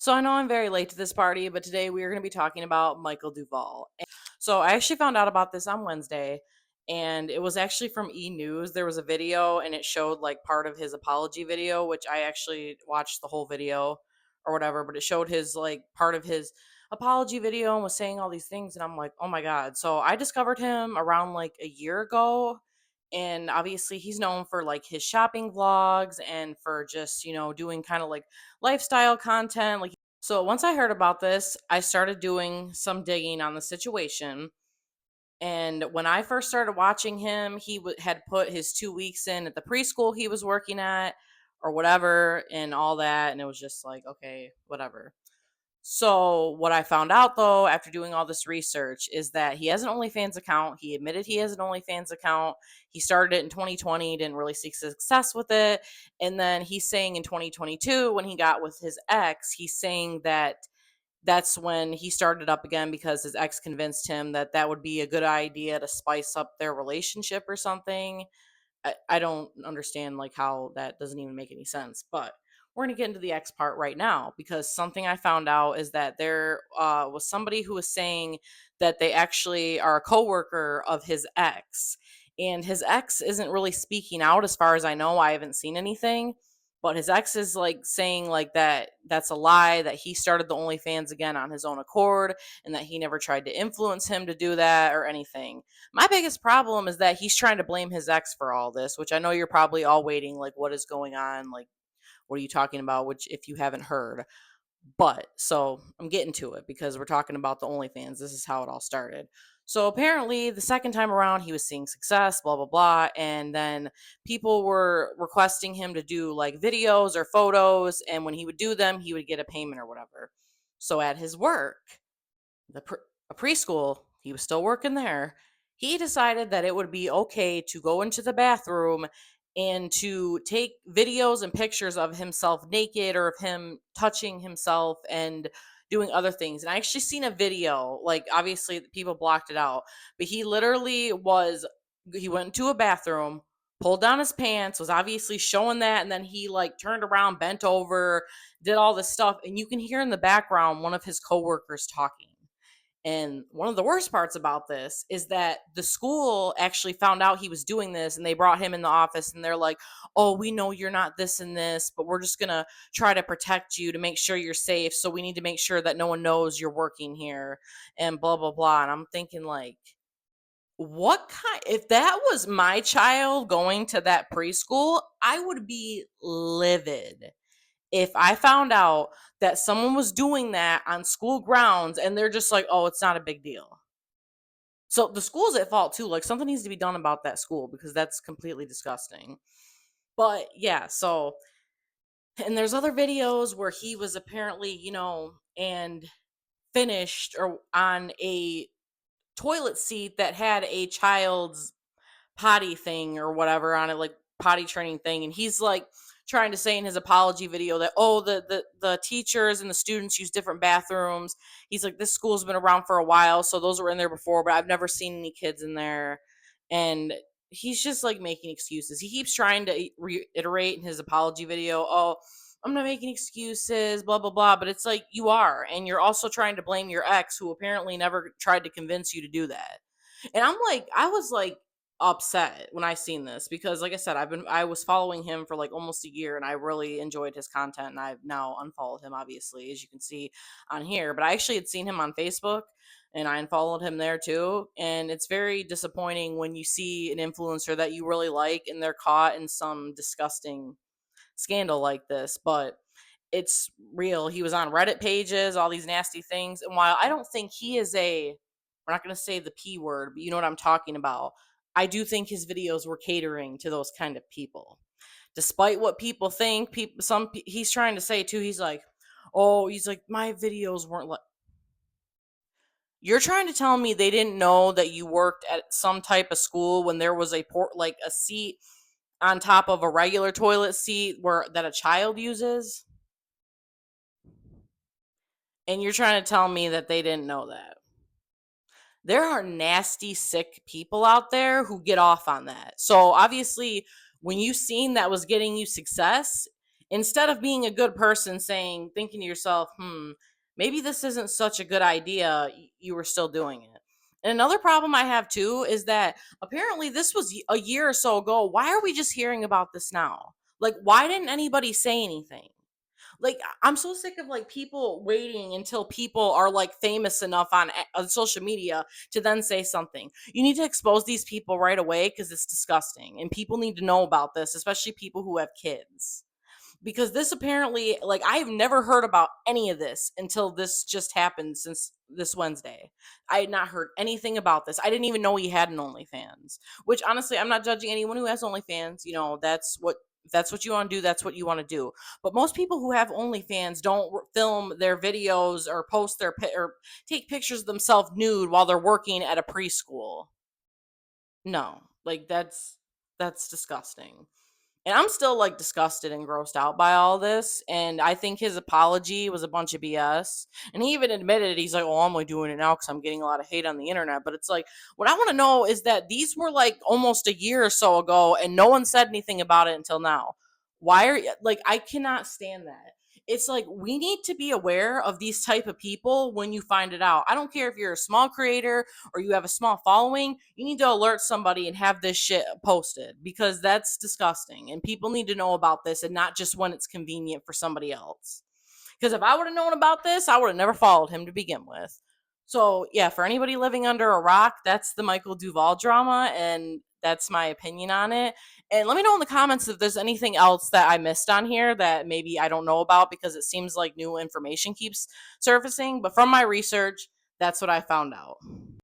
So I know I'm very late to this party, but today we are going to be talking about Michael Duvall. So I actually found out about this on Wednesday, and it was actually from E News. There was a video, and it showed like part of his apology video, which I actually watched the whole video or whatever. But it showed his like part of his apology video and was saying all these things, and I'm like, oh my god. So I discovered him around like a year ago. And obviously, he's known for like his shopping vlogs and for just, doing kind of like lifestyle content. So once I heard about this, I started doing some digging on the situation. And when I first started watching him, he had put his 2 weeks in at the preschool he was working at or whatever and all that. And it was just like, okay, whatever. So, what I found out though, after doing all this research, is that he has an OnlyFans account. He admitted he has an OnlyFans account. He started it in 2020, didn't really see success with it. And then he's saying in 2022, when he got with his ex, he's saying that that's when he started up again because his ex convinced him that that would be a good idea to spice up their relationship or something. I don't understand like how that doesn't even make any sense, but we're going to get into the X part right now because something I found out is that there was somebody who was saying that they actually are a coworker of his ex, and his ex isn't really speaking out as far as I know. I haven't seen anything, but his ex is like saying like that that's a lie, that he started the OnlyFans again on his own accord and that he never tried to influence him to do that or anything. My biggest problem is that he's trying to blame his ex for all this, which I know you're probably all waiting, like, what is going on? Like, what are you talking about? Which, if you haven't heard. But, so I'm getting to it because we're talking about the OnlyFans. This is how it all started. So apparently, the second time around, he was seeing success, blah, blah, blah. And then people were requesting him to do like videos or photos. And when he would do them, he would get a payment or whatever. So at his work, the a preschool, he was still working there. He decided that it would be okay to go into the bathroom and to take videos and pictures of himself naked or of him touching himself and doing other things. And I actually seen a video, like obviously people blocked it out, but he went into a bathroom, pulled down his pants, was obviously showing that, and then he like turned around, bent over, did all this stuff, and you can hear in the background one of his coworkers talking. And one of the worst parts about this is that the school actually found out he was doing this and they brought him in the office and they're like, oh, we know you're not this and this, but we're just going to try to protect you to make sure you're safe. So we need to make sure that no one knows you're working here and blah, blah, blah. And I'm thinking, like, if that was my child going to that preschool, I would be livid if I found out that someone was doing that on school grounds and they're just like, oh, it's not a big deal. So the school's at fault too. Like, something needs to be done about that school because that's completely disgusting. But yeah, so, and there's other videos where he was apparently, and finished or on a toilet seat that had a child's potty thing or whatever on it, like potty training thing. And he's like trying to say in his apology video that, oh, the teachers and the students use different bathrooms. He's like, this school's been around for a while, so those were in there before, but I've never seen any kids in there. And he's just like making excuses. He keeps trying to reiterate in his apology video, oh, I'm not making excuses, blah, blah, blah. But it's like, you are. And you're also trying to blame your ex, who apparently never tried to convince you to do that. And I was like upset when I seen this because, like I said, I was following him for like almost a year and I really enjoyed his content, and I've now unfollowed him, obviously, as you can see on here. But I actually had seen him on Facebook and I unfollowed him there too. And it's very disappointing when you see an influencer that you really like and they're caught in some disgusting scandal like this. But it's real. He was on Reddit pages, all these nasty things. And while I don't think he is we're not going to say the P word, but you know what I'm talking about. I do think his videos were catering to those kind of people. Despite what people think, he's trying to say too, he's like, oh, he's like, my videos weren't like, you're trying to tell me they didn't know that you worked at some type of school when there was like a seat on top of a regular toilet seat where that a child uses? And you're trying to tell me that they didn't know that. There are nasty, sick people out there who get off on that. So obviously, when you seen that was getting you success, instead of being a good person, thinking to yourself, maybe this isn't such a good idea, you were still doing it. And another problem I have too is that apparently this was a year or so ago. Why are we just hearing about this now? Like, why didn't anybody say anything? Like, I'm so sick of like people waiting until people are like famous enough on social media to then say something. You need to expose these people right away because it's disgusting, and people need to know about this, especially people who have kids, because this apparently, like, I've never heard about any of this until this just happened since this Wednesday. I had not heard anything about this. I didn't even know he had an OnlyFans, which honestly, I'm not judging anyone who has OnlyFans. That's what you want to do, that's what you want to do. But most people who have OnlyFans don't film their videos or post or take pictures of themselves nude while they're working at a preschool. No, like that's disgusting. And I'm still like disgusted and grossed out by all this. And I think his apology was a bunch of BS. And he even admitted it. He's like, "Oh, I'm only doing it now because I'm getting a lot of hate on the internet." But it's like, what I want to know is that these were like almost a year or so ago, and no one said anything about it until now. Why are you like? I cannot stand that. It's like we need to be aware of these type of people when you find it out. I don't care if you're a small creator or you have a small following. You need to alert somebody and have this shit posted, because that's disgusting, and people need to know about this, and not just when it's convenient for somebody else. Because if I would have known about this, I would have never followed him to begin with. So yeah, for anybody living under a rock, that's the Michael Duvall drama, and that's my opinion on it. And let me know in the comments if there's anything else that I missed on here that maybe I don't know about, because it seems like new information keeps surfacing. But from my research, that's what I found out.